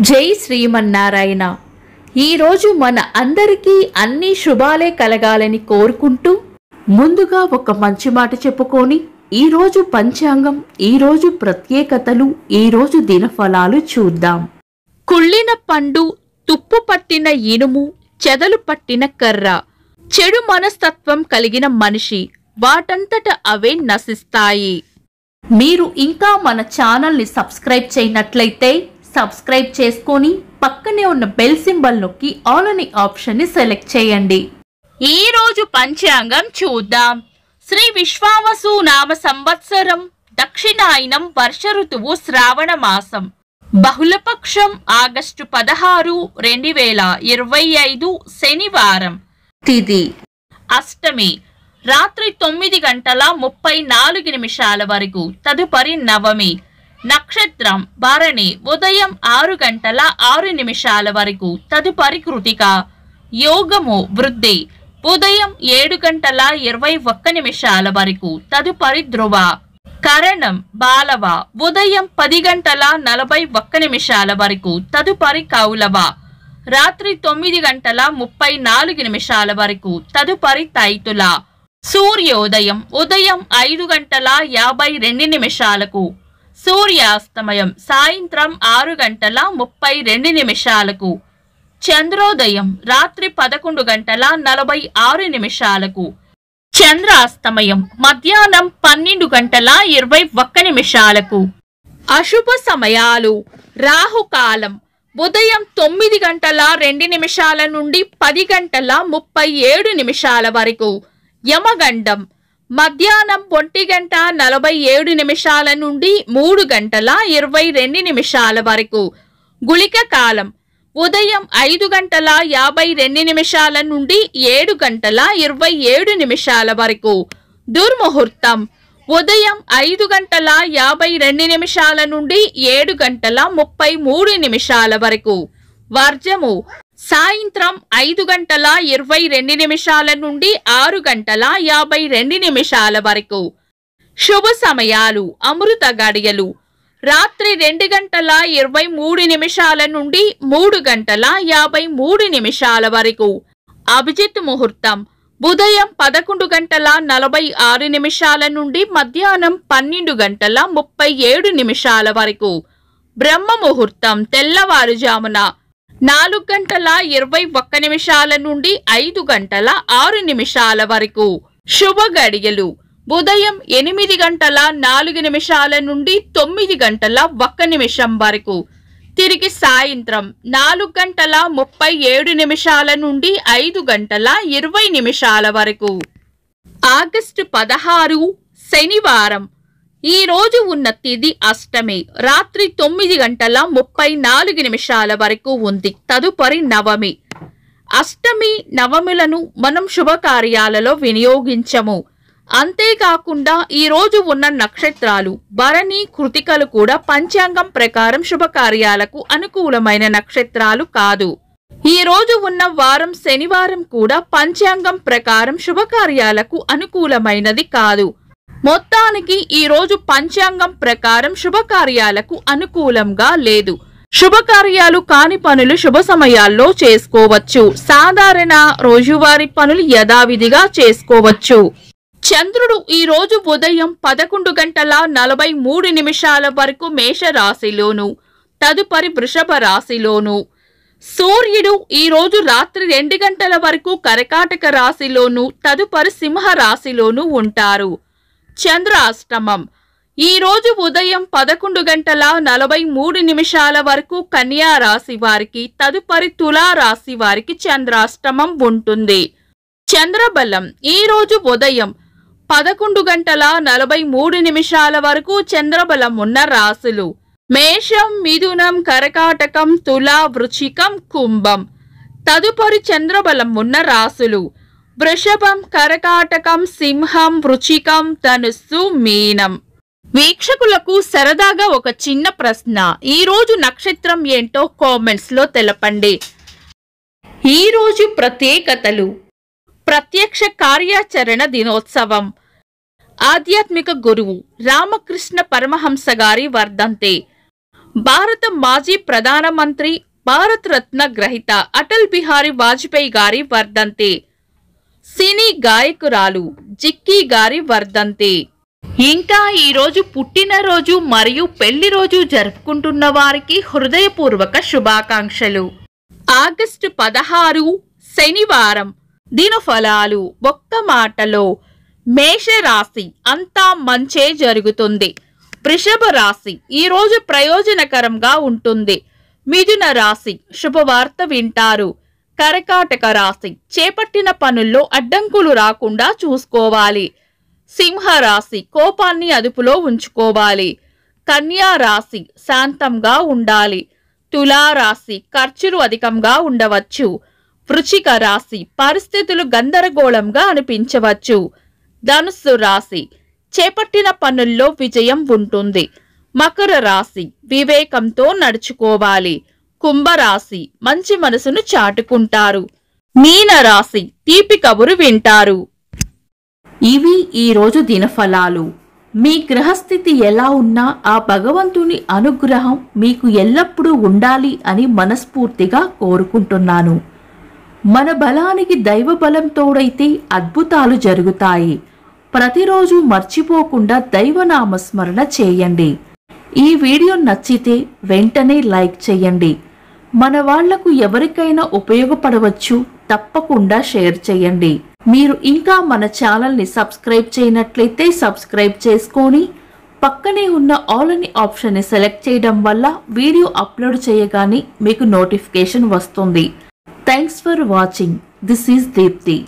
జై శ్రీమన్నారాయణ. ఈరోజు మన అందరికీ అన్ని శుభాలే కలగాలని కోరుకుంటూ ముందుగా ఒక మంచి మాట చెప్పుకొని ఈరోజు పంచాంగం, ఈరోజు ప్రత్యేకతలు, ఈరోజు దినఫలాలు చూద్దాం. కుళ్ళిన పండు, తుప్పు పట్టిన ఇనుము, చెదలు పట్టిన కర్ర, చెడు మనస్తత్వం కలిగిన మనిషి వాటంతట అవే నశిస్తాయి. మీరు ఇంకా మన ఛానల్ని సబ్స్క్రైబ్ చేయనట్లయితే సబ్స్క్రైబ్ చేసుకొని పక్కనే ఉన్న బెల్ సింబల్ నొక్కి ఆల్ అనే ఆప్షన్ని సెలెక్ట్ చేయండి. ఈ రోజు పంచాంగం చూద్దాం. శ్రీ విశ్వావసు నామ సంవత్సరం, దక్షిణాయనం, వర్ష ఋతువు, శ్రావణ మాసం, బహుళపక్షం, ఆగస్టు 16, 2025 శనివారం. తిథి అష్టమి, రాత్రి 9:34 వరకు. తదుపరి నవమి. నక్షత్రం భరణి, ఉదయం 6:06 వరకు. తదుపరి కృతిక. యోగము వృద్ధి, ఉదయం 7:21 వరకు. తదుపరి ధ్రువ. కరణం బాలవ, ఉదయం 10:41 వరకు. తదుపరి కౌలవ, రాత్రి 9:34 వరకు. తదుపరి తైతుల. సూర్యోదయం ఉదయం 5:52 సూర్యాస్తమయం సాయంత్రం 6:32 చంద్రోదయం రాత్రి 11:46 చంద్రాస్తమయం మధ్యాహ్నం 12:21 అశుభ సమయాలు. రాహుకాలం ఉదయం 9:02 నుండి 10:37 వరకు. యమగండం మధ్యాహ్నం 1:47 నుండి 3:22 వరకు. గుళిక కాలం ఉదయం 5:52 నుండి 7:27 వరకు. దుర్ముహూర్తం ఉదయం 5:52 నుండి 7:33 వరకు. వర్జము సాయంత్రం 5:22 నుండి 6:52 వరకు. శుభ సమయాలు. అమృత గడియలు రాత్రి 2:23 నుండి 3:53 వరకు. అభిజిత్ ముహూర్తం ఉదయం 11:46 నుండి మధ్యాహ్నం 12:37 వరకు. బ్రహ్మ ముహూర్తం తెల్లవారుజామున 4:21 నుండి 5:06 వరకు. శుభ గడియలు ఉదయం 8:04 నుండి 9:01 వరకు. తిరిగి సాయంత్రం 4:37 నుండి 5:20 వరకు. ఆగస్టు 16 శనివారం. ఈ రోజు ఉన్న తిథి అష్టమి, రాత్రి 9:34 వరకు ఉంది. తదుపరి నవమి. అష్టమి నవములను మనం శుభకార్యాలలో వినియోగించము. అంతేకాకుండా ఈ రోజు ఉన్న నక్షత్రాలు భరణి, కృతికలు కూడా పంచాంగం ప్రకారం శుభకార్యాలకు అనుకూలమైన నక్షత్రాలు కాదు. ఈ రోజు ఉన్న వారం శనివారం కూడా పంచాంగం ప్రకారం శుభకార్యాలకు అనుకూలమైనది కాదు. మొత్తానికి ఈ రోజు పంచాంగం ప్రకారం శుభకార్యాలకు అనుకూలంగా లేదు. శుభకార్యాలు కాని పనులు శుభ సమయాల్లో చేసుకోవచ్చు. సాధారణ రోజువారీ పనులు యథావిధిగా చేసుకోవచ్చు. చంద్రుడు ఈ రోజు ఉదయం 11:43 వరకు మేషరాశిలోను, తదుపరి వృషభ రాశిలోను. సూర్యుడు ఈ రోజు రాత్రి 2 గంటల వరకు కర్కాటక రాశిలోను, తదుపరి సింహ రాశిలోను ఉంటారు. చంద్రాష్టమం ఈ రోజు ఉదయం 11:43 వరకు కన్యా రాశి వారికి, తదుపరి తులా రాశి వారికి చంద్రాష్టమం ఉంటుంది. చంద్రబలం ఈ రోజు ఉదయం 11:43 వరకు చంద్రబలం ఉన్న రాశులు మేషం, మిథునం, కర్కాటకం, తులా, వృశ్చికం, కుంభం. తదుపరి చంద్రబలం ఉన్న రాశులు వృషభం, కర్కాటకం, సింహం, వృశ్చికం, ధనుస్సు, మీనం. వీక్షకులకు సరదాగా ఒక చిన్న ప్రశ్న. ఈ రోజు నక్షత్రం ఏంటో కామెంట్స్ లో తెలపండి. ఈ రోజు ప్రత్యేకతలు. ప్రత్యక్ష కార్యాచరణ దినోత్సవం. ఆధ్యాత్మిక గురువు రామకృష్ణ పరమహంస గారి వర్ధంతి. భారత మాజీ ప్రధానమంత్రి భారత రత్న గ్రహీత అటల్ బిహారీ వాజ్పేయి గారి వర్ధంతి. సినీ గాయకురాలు జిక్కీ గారి వర్ధంతి. ఇంకా ఈరోజు పుట్టినరోజు మరియు పెళ్లి రోజు జరుపుకుంటున్న వారికి హృదయపూర్వక శుభాకాంక్షలు. ఆగస్టు 16 శనివారం. దినఫలాలు. ఒక్క మాటలో మేషరాశి అంతా మంచే జరుగుతుంది. వృషభ రాశి ఈరోజు ప్రయోజనకరంగా ఉంటుంది. మిథున రాశి శుభవార్త వింటారు. కర్కాటక రాశి చేపట్టిన పనుల్లో అడ్డంకులు రాకుండా చూసుకోవాలి. సింహరాశి కోపాన్ని అదుపులో ఉంచుకోవాలి. కన్యా రాశి శాంతంగా ఉండాలి. తులారాశి ఖర్చులు అధికంగా ఉండవచ్చు. వృశ్చిక రాశి పరిస్థితులు గందరగోళంగా అనిపించవచ్చు. ధనుస్సు రాశి చేపట్టిన పనుల్లో విజయం ఉంటుంది. మకర రాశి వివేకంతో నడుచుకోవాలి. కుంభరాశి మంచి మనసును చాటుకుంటారు. మీన రాశి తీపి కబురు వింటారు. ఇవి ఈరోజు దినఫలాలు. మీ గ్రహస్థితి ఎలా ఉన్నా ఆ భగవంతుని అనుగ్రహం మీకు ఎల్లప్పుడూ ఉండాలి అని మనస్ఫూర్తిగా కోరుకుంటున్నాను. మన బలానికి దైవ బలం తోడైతే అద్భుతాలు జరుగుతాయి. ప్రతిరోజు మర్చిపోకుండా దైవనామస్మరణ చేయండి. ఈ వీడియో నచ్చితే వెంటనే లైక్ చేయండి. మన వాళ్లకు ఎవరికైనా ఉపయోగపడవచ్చు. తప్పకుండా షేర్ చేయండి. మీరు ఇంకా మన ఛానల్ని సబ్స్క్రైబ్ చేయనట్లయితే సబ్స్క్రైబ్ చేసుకొని పక్కనే ఉన్న ఆల్ అని ఆప్షన్ని సెలెక్ట్ చేయడం వల్ల వీడియో అప్లోడ్ చేయగానే మీకు నోటిఫికేషన్ వస్తుంది. Thanks for watching. This is Deepti.